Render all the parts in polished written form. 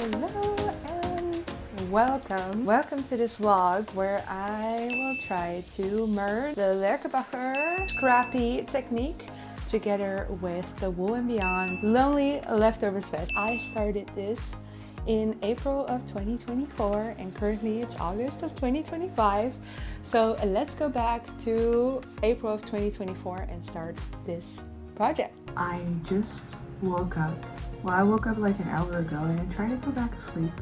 Hello and welcome to this vlog where I will try to merge the Lærke Scrappy technique together with the Wool and Beyond Lonely Leftovers vest. I started this in April of 2024 and currently it's August of 2025. So let's go back to April of 2024 and start this project. I just woke up. Well, I woke up like an hour ago and I tried to go back to sleep,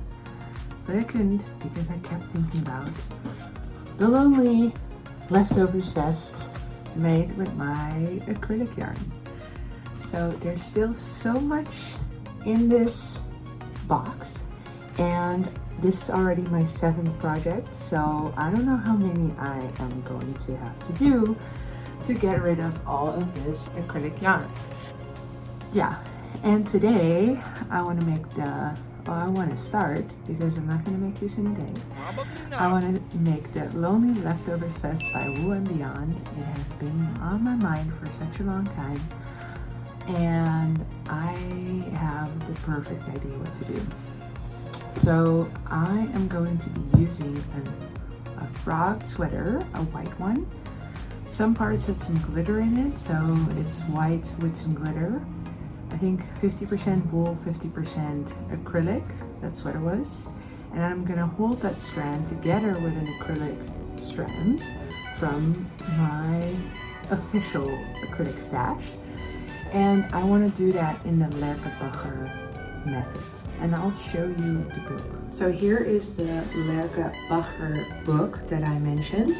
but I couldn't because I kept thinking about the Lonely Leftovers vest made with my acrylic yarn. So there's still so much in this box, and this is already my 7th project, so I don't know how many I am going to have to do to get rid of all of this acrylic yarn. Yeah, and today I want to make I want to start, because I'm not going to make this in a day. I want to make the Lonely Leftovers vest by Wool and Beyond. It has been on my mind for such a long time, and I have the perfect idea what to do. So I am going to be using a frog sweater, a white one. Some parts has some glitter in it, so it's white with some glitter. I think 50% wool, 50% acrylic, that's what it was. And I'm gonna hold that strand together with an acrylic strand from my official acrylic stash. And I wanna do that in the Lærke method. And I'll show you the book. So here is the Lærke book that I mentioned.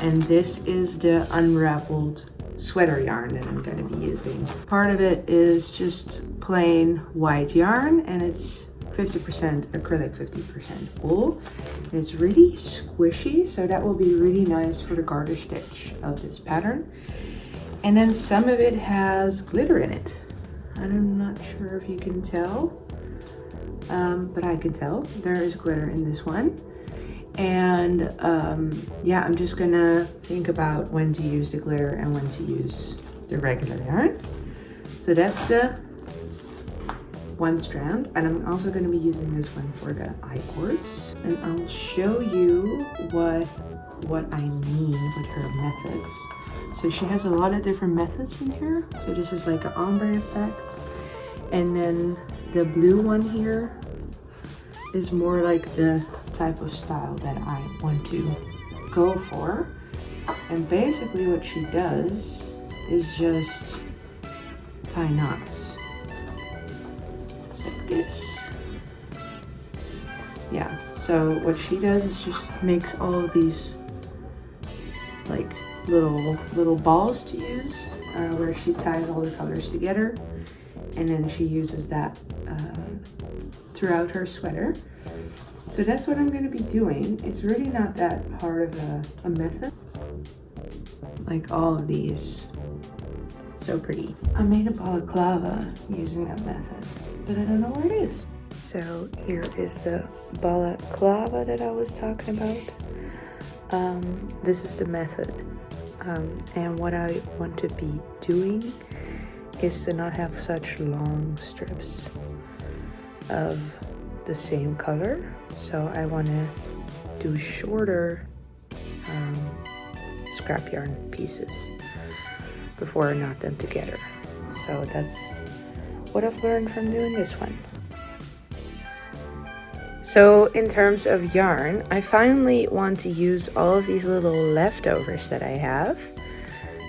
And this is the unraveled sweater yarn that I'm going to be using. Part of it is just plain white yarn, and it's 50% acrylic, 50% wool. And it's really squishy, so that will be really nice for the garter stitch of this pattern. And then some of it has glitter in it. I'm not sure if you can tell, but I can tell there is glitter in this one. And yeah, I'm just gonna think about when to use the glitter and when to use the regular yarn. So that's the one strand, and I'm also going to be using this one for the eye cords, and I'll show you what I mean with her methods. So she has a lot of different methods in here. So this is like an ombre effect, and then the blue one here is more like the type of style that I want to go for. And basically what she does is just tie knots like this. Yeah, so what she does is just makes all of these like little balls to use, where she ties all the colors together, and then she uses that throughout her sweater. So that's what I'm going to be doing. It's really not that hard of a method. Like all of these. So pretty. I made a balaclava using that method, but I don't know where it is. So here is the balaclava that I was talking about. This is the method. And what I want to be doing is to not have such long strips of the same color. So I want to do shorter scrap yarn pieces before I knot them together. So that's what I've learned from doing this one. So in terms of yarn, I finally want to use all of these little leftovers that I have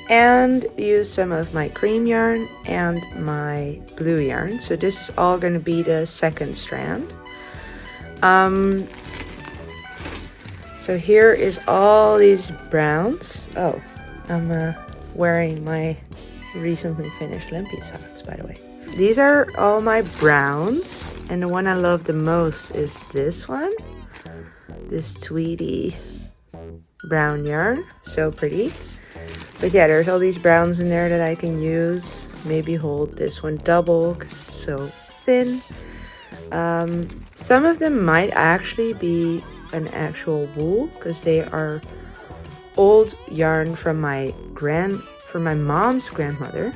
and use some of my cream yarn and my blue yarn. So this is all going to be the second strand. So here is all these browns. Oh, I'm wearing my recently finished limpy socks, by the way. These are all my browns, and the one I love the most is this one, this tweedy brown yarn. So pretty. But yeah, there's all these browns in there that I can use. Maybe hold this one double because it's so thin. Some of them might actually be an actual wool because they are old yarn from my mom's grandmother,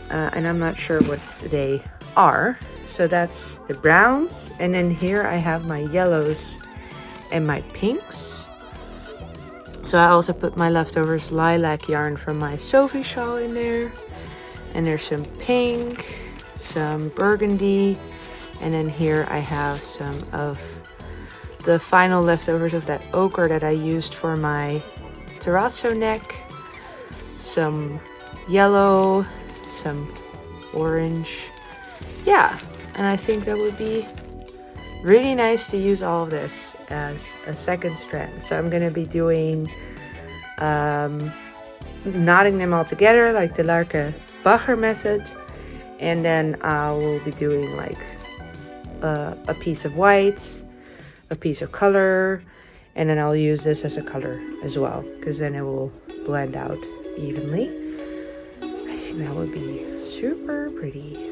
and I'm not sure what they are. So that's the browns. And then here I have my yellows and my pinks. So I also put my leftovers lilac yarn from my Sophie shawl in there. And there's some pink, some burgundy. And then here I have some of the final leftovers of that ochre that I used for my terrazzo neck. Some yellow, some orange. Yeah, and I think that would be really nice to use all of this as a second strand. So I'm gonna be doing knotting them all together like the Lærke bagger method, and then I will be doing like a piece of white, a piece of color, and then I'll use this as a color as well, because then it will blend out evenly. I think that would be super pretty.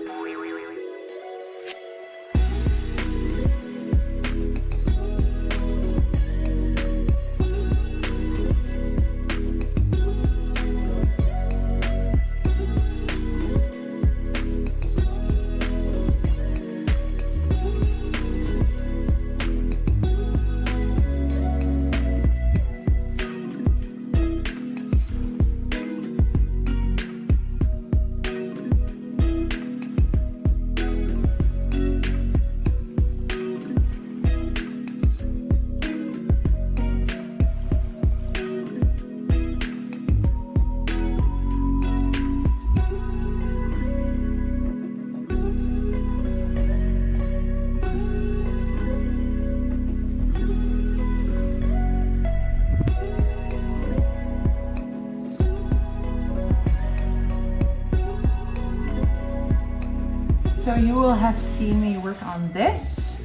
So you will have seen me work on this.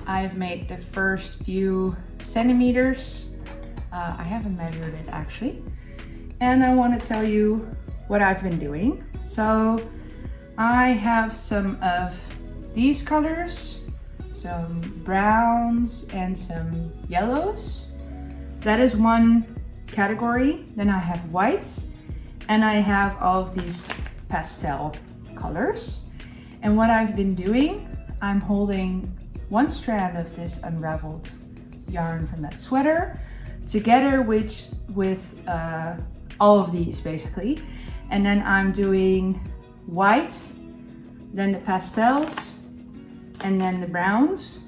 I've made the first few centimeters. I haven't measured it actually. And I want to tell you what I've been doing. So I have some of these colors, some browns and some yellows. That is one category. Then I have whites and I have all of these pastel colors. And what I've been doing, I'm holding one strand of this unraveled yarn from that sweater together with all of these basically. And then I'm doing white, then the pastels, and then the browns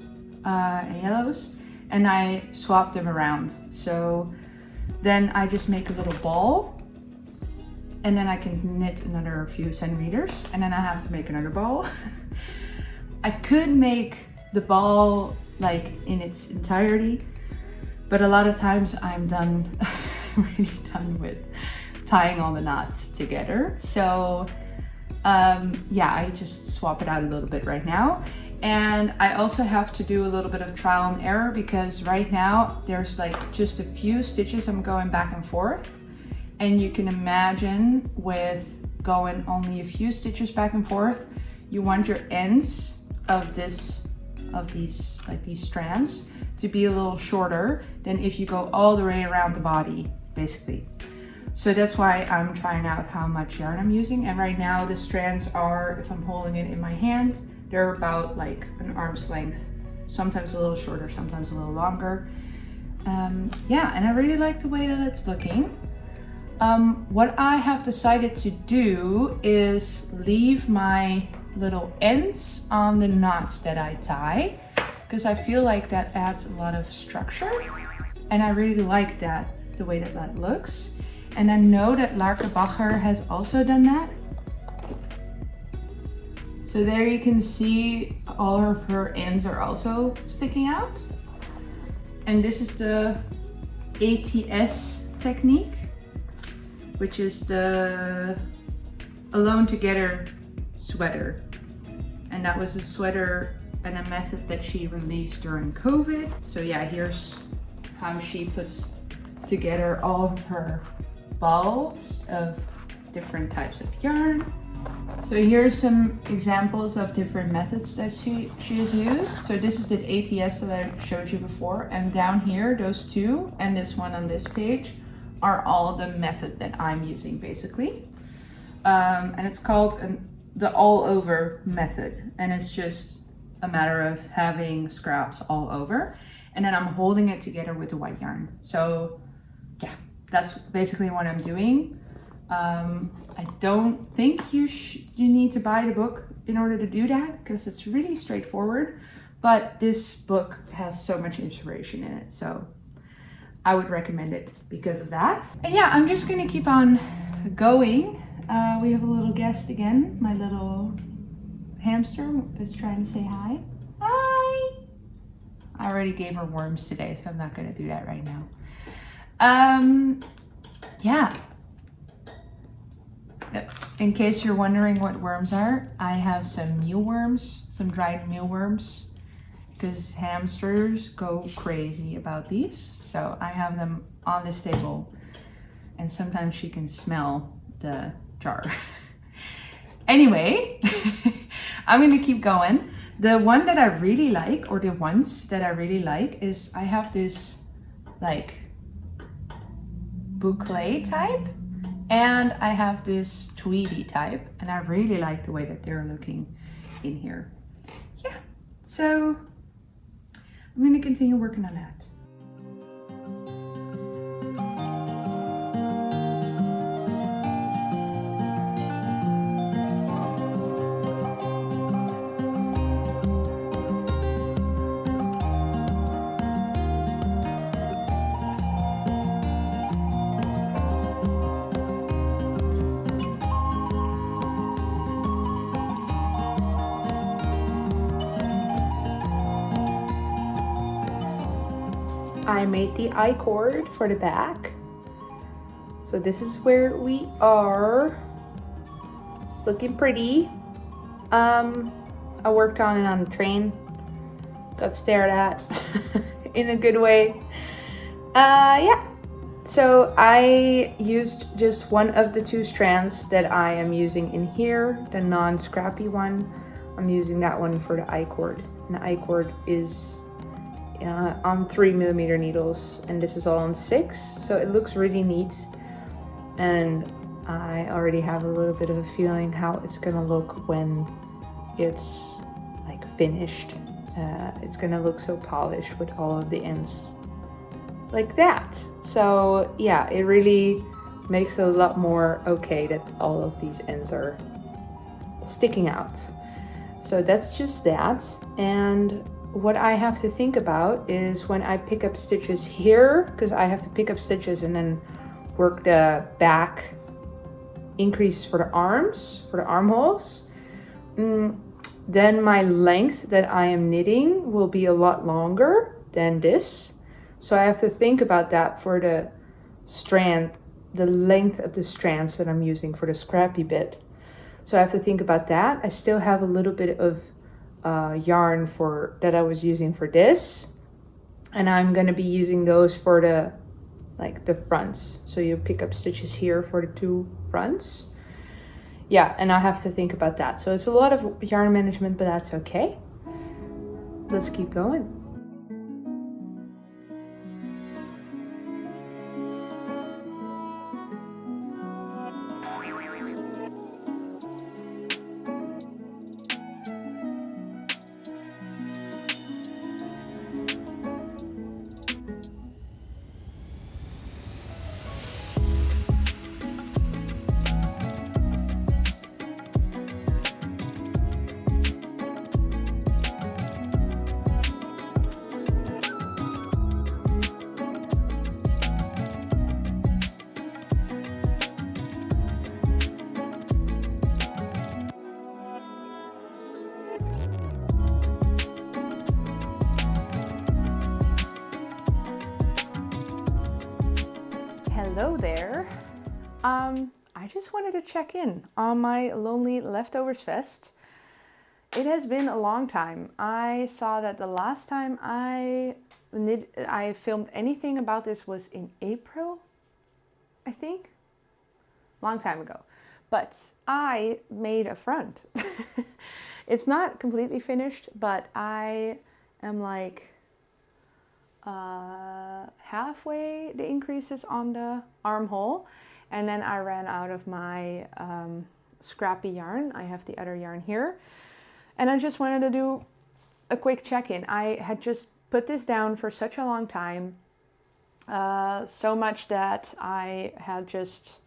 and yellows, and I swap them around. So then I just make a little ball, and then I can knit another few centimeters, and then I have to make another ball. I could make the ball like in its entirety, but a lot of times I'm done, really done with tying all the knots together. So yeah, I just swap it out a little bit right now. And I also have to do a little bit of trial and error, because right now there's like just a few stitches I'm going back and forth. And you can imagine with going only a few stitches back and forth, you want your ends of these strands to be a little shorter than if you go all the way around the body, basically. So that's why I'm trying out how much yarn I'm using. And right now the strands are, if I'm holding it in my hand, they're about like an arm's length, sometimes a little shorter, sometimes a little longer. Yeah, and I really like the way that it's looking. What I have decided to do is leave my little ends on the knots that I tie, because I feel like that adds a lot of structure, and I really like that, the way that that looks. And I know that Lærke bagger has also done that. So there you can see all of her ends are also sticking out. And this is the ATS technique, which is the Alone Together sweater. And that was a sweater and a method that she released during COVID. So yeah, here's how she puts together all of her balls of different types of yarn. So here's some examples of different methods that she has used. So this is the ATS that I showed you before, and down here, those two and this one on this page are all the method that I'm using basically. And it's called an the all over method, and it's just a matter of having scraps all over, and then I'm holding it together with the white yarn. So yeah, that's basically what I'm doing. I don't think you need to buy the book in order to do that, because it's really straightforward, but this book has so much inspiration in it, so I would recommend it because of that. And yeah, I'm just gonna keep on going. We have a little guest again. My little hamster is trying to say hi. Hi! I already gave her worms today, so I'm not gonna do that right now. Yeah. In case you're wondering what worms are, I have some mealworms, some dried mealworms, because hamsters go crazy about these. So I have them on this table, and sometimes she can smell the jar. Anyway, I'm gonna keep going. The one that I really like, or the ones that I really like, is I have this like boucle type, and I have this tweedy type, and I really like the way that they're looking in here. Yeah, so I'm gonna continue working on that. I made the I-cord for the back. So this is where we are. Looking pretty. I worked on it on the train. Got stared at in a good way. Yeah. So I used just one of the two strands that I am using in here, the non-scrappy one. I'm using that one for the I-cord. And the I-cord is on 3mm needles, and this is all on 6, so it looks really neat, and I already have a little bit of a feeling how it's gonna look when it's like finished. It's gonna look so polished with all of the ends like that. So yeah, it really makes it a lot more okay that all of these ends are sticking out. So that's just that. And what I have to think about is when I pick up stitches here, because I have to pick up stitches and then work the back increases for the arms, for the armholes, then my length that I am knitting will be a lot longer than this. So I have to think about that for the strand, the length of the strands that I'm using for the scrappy bit. So I have to think about that. I still have a little bit of yarn for that I was using for this, and I'm gonna be using those for the fronts. So you pick up stitches here for the 2 fronts. Yeah, and I have to think about that. So it's a lot of yarn management, but that's okay. Let's keep going. Hello there. I just wanted to check in on my Lonely Leftovers Fest. It has been a long time. I saw that the last time I filmed anything about this was in April, I think. Long time ago. But I made a front. It's not completely finished, but I am like halfway the increases on the armhole, and then I ran out of my Scrappy yarn. I have the other yarn here. And I just wanted to do a quick check-in. I had just put this down for such a long time. So much that I had just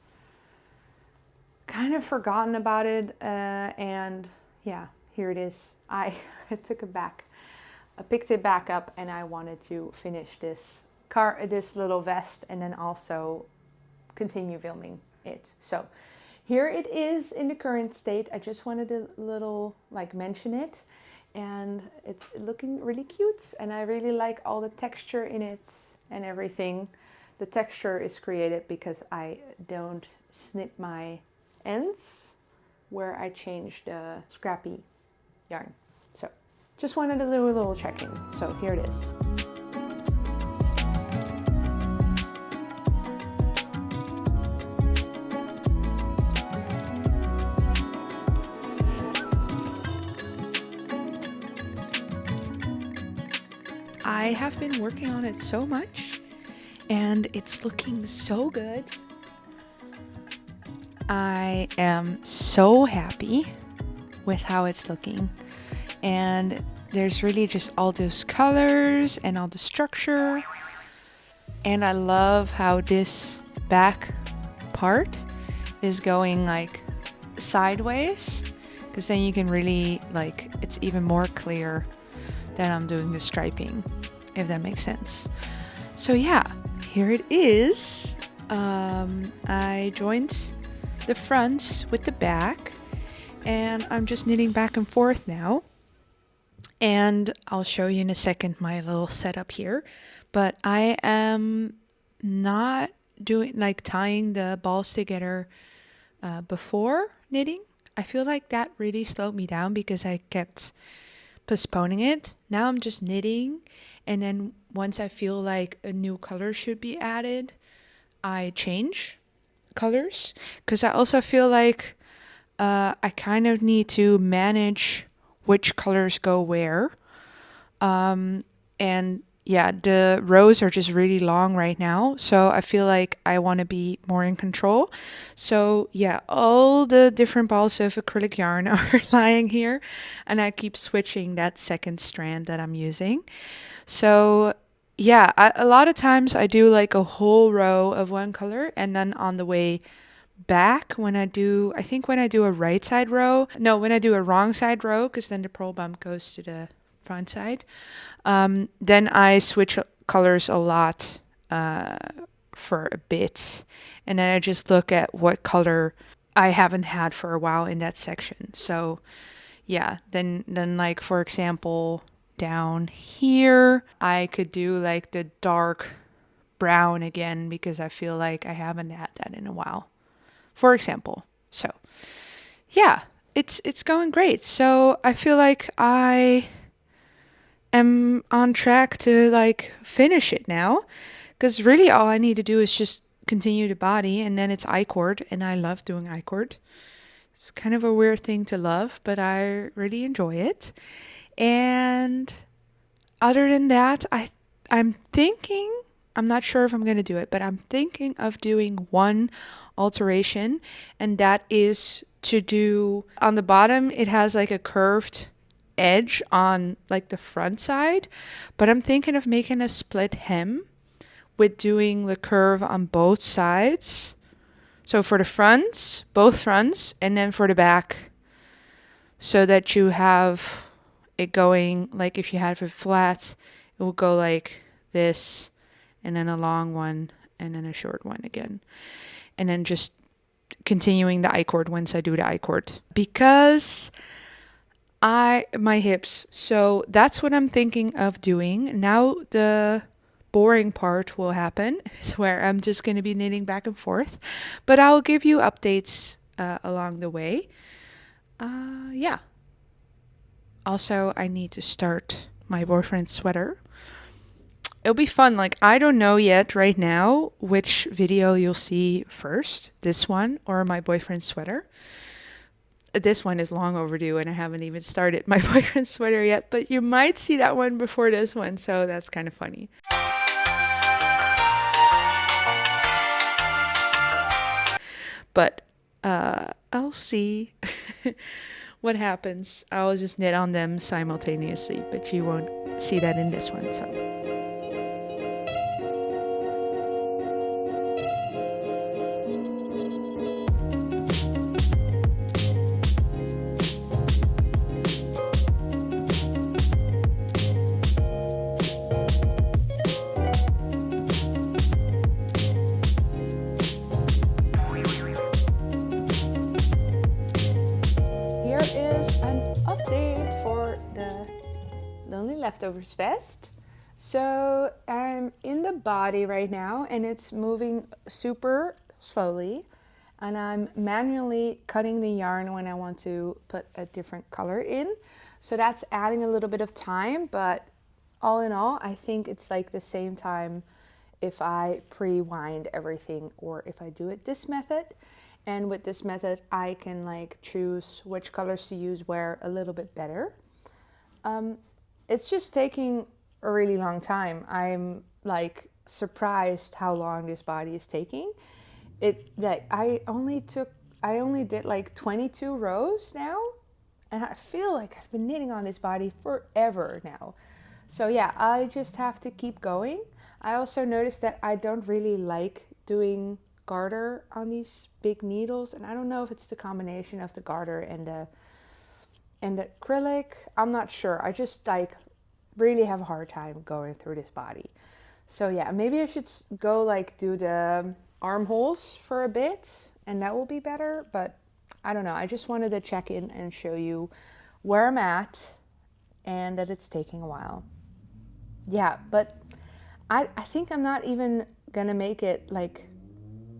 kind of forgotten about it. And yeah, here it is. I took it back. I picked it back up and I wanted to finish this little vest and then also continue filming it. So here it is in the current state. I just wanted to mention it, and it's looking really cute and I really like all the texture in it and everything. The texture is created because I don't snip my ends where I changed the Scrappy yarn. So just wanted to do a little check-in. So here it is. I have been working on it so much and it's looking so good. I am so happy with how it's looking, and there's really just all those colors and all the structure, and I love how this back part is going like sideways, because then you can really it's even more clear that I'm doing the striping, if that makes sense. So yeah, here it is. I joined the fronts with the back and I'm just knitting back and forth now, and I'll show you in a second my little setup here. But I am not doing tying the balls together before knitting. I feel like that really slowed me down because I kept postponing it. Now I'm just knitting, and then once I feel like a new color should be added, I change colors, because I also feel like I kind of need to manage which colors go where. And yeah, the rows are just really long right now, so I feel like I want to be more in control. So yeah, all the different balls of acrylic yarn are lying here, and I keep switching that second strand that I'm using. So yeah, a lot of times I do like a whole row of one color, and then on the way back, when I do a right side row, no, when I do a wrong side row, because then the purl bump goes to the front side, then I switch colors a lot for a bit, and then I just look at what color I haven't had for a while in that section. So yeah, then like for example, down here I could do like the dark brown again, because I feel like I haven't had that in a while, for example. So yeah, it's going great. So I feel like I am on track to finish it now, because really all I need to do is just continue the body, and then it's I-cord, and I love doing I-cord. It's kind of a weird thing to love, but I really enjoy it. And other than that, I'm thinking, I'm not sure if I'm going to do it, but I'm thinking of doing one alteration, and that is to do on the bottom, it has like a curved edge on like the front side, but I'm thinking of making a split hem with doing the curve on both sides. So for the fronts, both fronts, and then for the back, so that you have it going, like if you have it flat, it will go like this, and then a long one, and then a short one again. And then just continuing the I-cord once I do the I-cord. Because my hips, so that's what I'm thinking of doing. Now the boring part will happen, where I'm just going to be knitting back and forth. But I'll give you updates along the way. Yeah. Also, I need to start my boyfriend's sweater. It'll be fun. I don't know yet right now which video you'll see first, this one or my boyfriend's sweater. This one is long overdue, and I haven't even started my boyfriend's sweater yet, but you might see that one before this one, so that's kind of funny. But I'll I'll see what happens. I'll just knit on them simultaneously, but you won't see that in this one. So leftovers vest. So I'm in the body right now and it's moving super slowly, and I'm manually cutting the yarn when I want to put a different color in. So that's adding a little bit of time, but all in all, I think it's like the same time if I pre-wind everything or if I do it this method. And with this method, I can like choose which colors to use where a little bit better. It's just taking a really long time. I'm like surprised how long this body is taking. I only did like 22 rows now, and I feel like I've been knitting on this body forever now. So yeah, I just have to keep going. I also noticed that I don't really like doing garter on these big needles, and I don't know if it's the combination of the garter and the acrylic. I'm not sure. I just like really have a hard time going through this body. So yeah, maybe I should go like do the armholes for a bit and that will be better, but I don't know. I just wanted to check in and show you where I'm at and that it's taking a while. Yeah, but I think I'm not even gonna make it like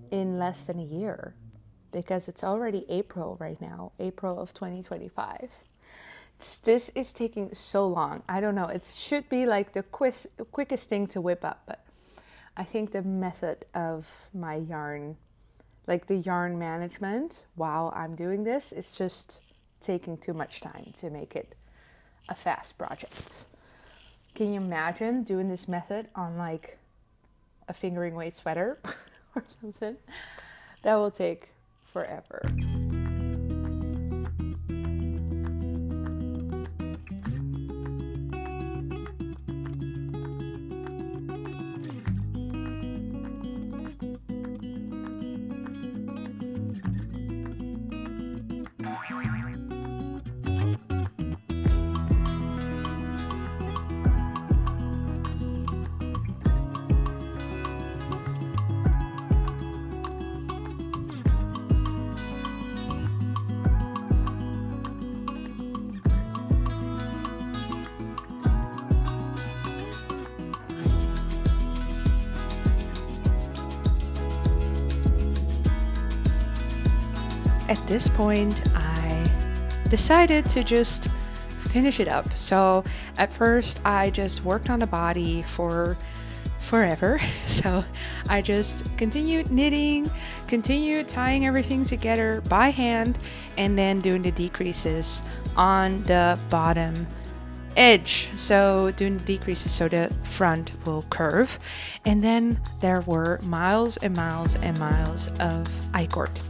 in less than a year, because it's already April right now, April of 2025. This is taking so long. I don't know. It should be like the quickest thing to whip up, but I think the method of my yarn, like the yarn management while I'm doing this, is just taking too much time to make it a fast project. Can you imagine doing this method on like a fingering weight sweater or something? That will take forever. At this point, I decided to just finish it up. So at first I just worked on the body for forever. So I just continued knitting, continued tying everything together by hand, and then doing the decreases on the bottom edge. So doing the decreases so the front will curve. And then there were miles and miles and miles of I-cord.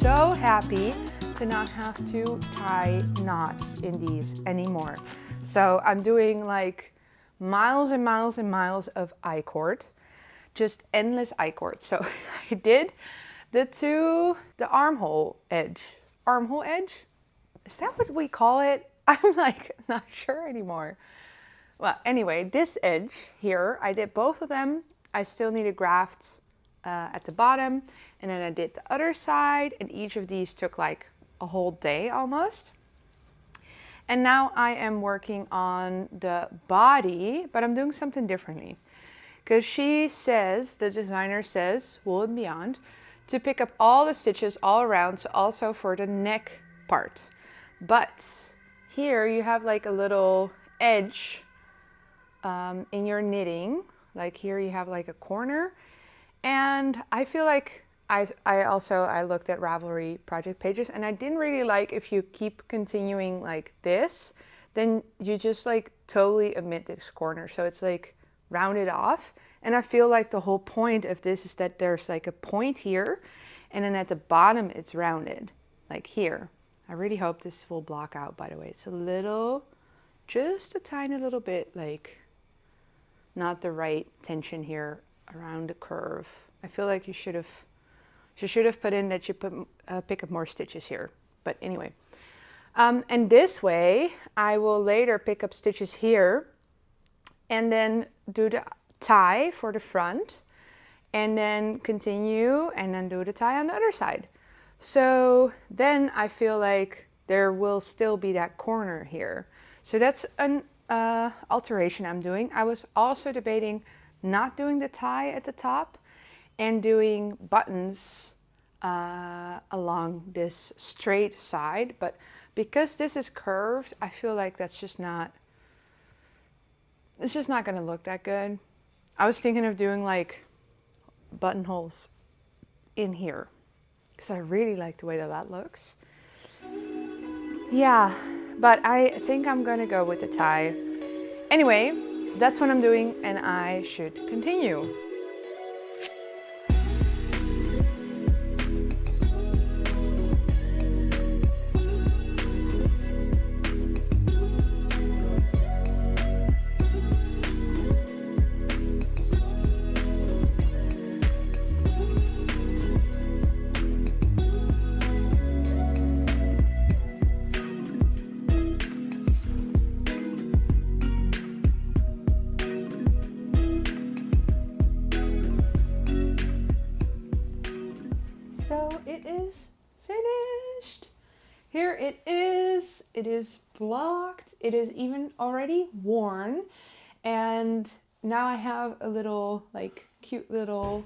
So happy to not have to tie knots in these anymore. So I'm doing like miles and miles and miles of I-cord, just endless I-cord. So I did the armhole edge. Armhole edge? Is that what we call it? I'm like not sure anymore. Well, anyway, this edge here, I did both of them. I still need a graft at the bottom, and then I did the other side, and each of these took like a whole day almost. And now I am working on the body, but I'm doing something differently, because she says, the designer says, Wool and Beyond, to pick up all the stitches all around, so also for the neck part. But here you have like a little edge in your knitting, like here you have like a corner, And I feel like I looked at Ravelry project pages, and I didn't really like if you keep continuing like this, then you just like totally omit this corner. So it's like rounded off. And I feel like the whole point of this is that there's like a point here, and then at the bottom it's rounded, like here. I really hope this will block out, by the way. It's a little, just a tiny little bit, like not the right tension here around the curve. I feel like you should have put in that you pick up more stitches here. But anyway, and this way I will later pick up stitches here and then do the tie for the front and then continue and then do the tie on the other side. So then I feel like there will still be that corner here. So that's an alteration I'm doing. I was also debating not doing the tie at the top and doing buttons along this straight side, but because this is curved, I feel like that's just not, it's just not gonna look that good. I was thinking of doing like buttonholes in here because I really like the way that that looks. Yeah, but I think I'm gonna go with the tie. Anyway, that's what I'm doing and I should continue. So it is finished. Here it is. It is blocked. It is even already worn. And now I have a little like cute little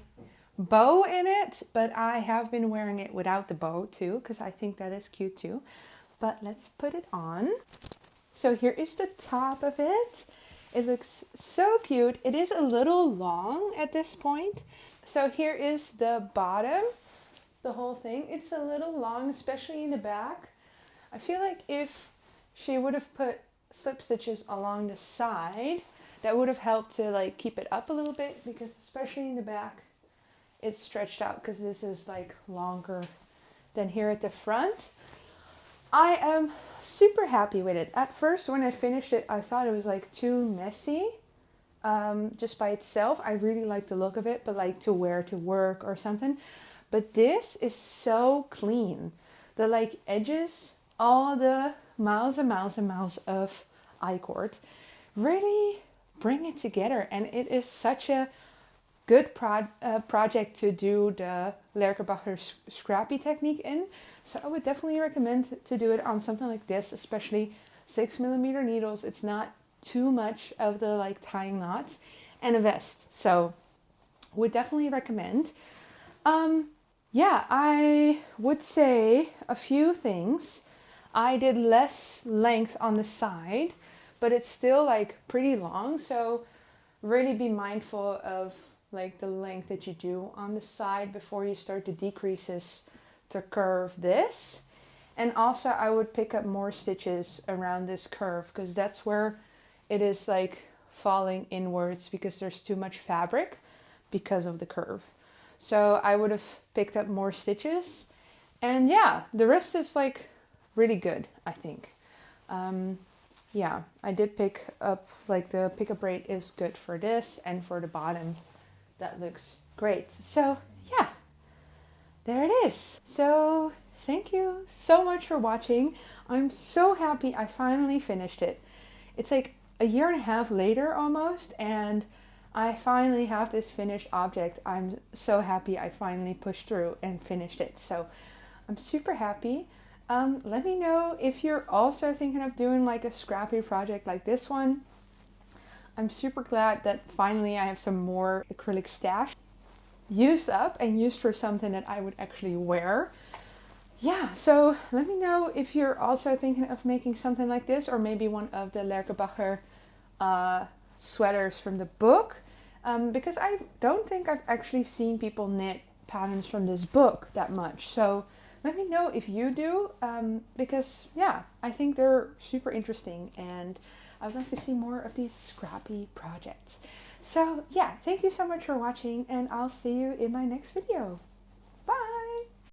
bow in it, but I have been wearing it without the bow too, because I think that is cute too. But let's put it on. So here is the top of it. It looks so cute. It is a little long at this point. So here is the bottom. The whole thing. It's a little long, especially in the back. I feel like if she would have put slip stitches along the side, that would have helped to like keep it up a little bit, because especially in the back, it's stretched out because this is like longer than here at the front. I am super happy with it. At first, when I finished it, I thought it was like too messy. Just by itself. I really like the look of it, but like to wear to work or something. But this is so clean. The like edges, all the miles and miles and miles of I-cord really bring it together. And it is such a good project to do the Lærke Scrappy technique in. So I would definitely recommend to do it on something like this, especially 6mm needles. It's not too much of the like tying knots, and a vest. So would definitely recommend. Yeah, I would say a few things. I did less length on the side, but it's still like pretty long. So really be mindful of like the length that you do on the side before you start the decreases to curve this. And also I would pick up more stitches around this curve, because that's where it is like falling inwards because there's too much fabric because of the curve. So I would have picked up more stitches, and yeah, the rest is like really good, I think. Yeah, I did pick up, like the pickup rate is good for this, and for the bottom, that looks great. So yeah, there it is. So thank you so much for watching. I'm so happy I finally finished it. It's like a year and a half later almost, and I finally have this finished object. I'm so happy I finally pushed through and finished it. So I'm super happy. Let me know if you're also thinking of doing like a scrappy project like this one. I'm super glad that finally I have some more acrylic stash used up and used for something that I would actually wear. Yeah, so let me know if you're also thinking of making something like this, or maybe one of the Lærke sweaters from the book. because I don't think I've actually seen people knit patterns from this book that much. So let me know if you do, because yeah, I think they're super interesting and I would like to see more of these scrappy projects. So yeah, thank you so much for watching and I'll see you in my next video.